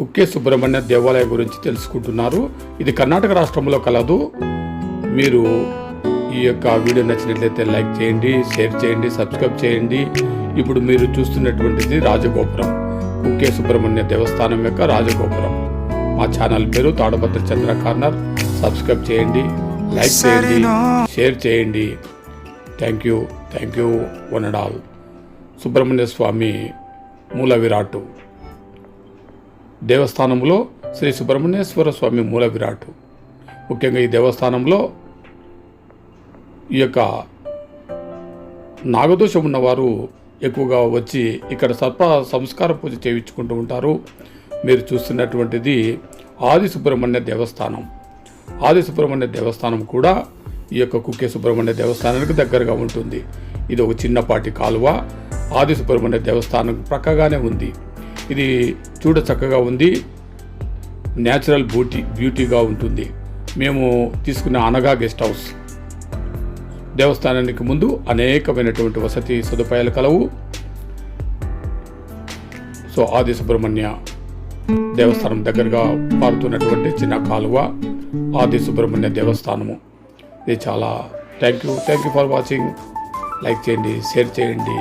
కుక్కే సుబ్రహ్మణ్య దేవాలయం గురించి తెలుసుకుంటున్నారు. ఇది కర్ణాటక రాష్ట్రంలో కలదు. మీరు ఈ యొక్క వీడియో నచ్చినట్లయితే లైక్ చేయండి, షేర్ చేయండి, సబ్స్క్రైబ్ చేయండి. ఇప్పుడు మీరు చూస్తున్నటువంటిది రాజగోపురం, కుక్కే సుబ్రహ్మణ్య దేవస్థానం యొక్క రాజగోపురం. మా ఛానల్ పేరు తాడపత్ర చంద్ర కార్నర్. సబ్స్క్రైబ్ చేయండి, లైక్ చేయండి, షేర్ చేయండి. Thank you one and all. Subrahmanya Swamy మూల విరాటు దేవస్థానంలో శ్రీ సుబ్రహ్మణ్యేశ్వర స్వామి మూల విరాటు. ముఖ్యంగా ఈ దేవస్థానంలో ఈ యొక్క నాగదోషం ఉన్నవారు ఎక్కువగా వచ్చి ఇక్కడ సర్ప సంస్కార పూజ చేయించుకుంటూ ఉంటారు. మీరు చూస్తున్నటువంటిది ఆది సుబ్రహ్మణ్య దేవస్థానం. ఆది సుబ్రహ్మణ్య దేవస్థానం కూడా ఈ యొక్క కుక్కే సుబ్రహ్మణ్య దేవస్థానానికి దగ్గరగా ఉంటుంది. ఇది ఒక చిన్నపాటి కాలువ ఆది సుబ్రహ్మణ్య దేవస్థానం ప్రక్కగానే ఉంది. ఇది చూడ చక్కగా ఉంది, న్యాచురల్ బ్యూటీగా ఉంటుంది. మేము తీసుకున్న అనగా గెస్ట్ హౌస్. దేవస్థానానికి ముందు అనేకమైనటువంటి వసతి సదుపాయాలు కలవు. సో ఆది సుబ్రహ్మణ్య దేవస్థానం దగ్గరగా పారుతున్నటువంటి చిన్న కాలువ ఆది సుబ్రహ్మణ్య దేవస్థానము. ఇది చాలా thank you for watching. Like చేయండి, షేర్ చేయండి.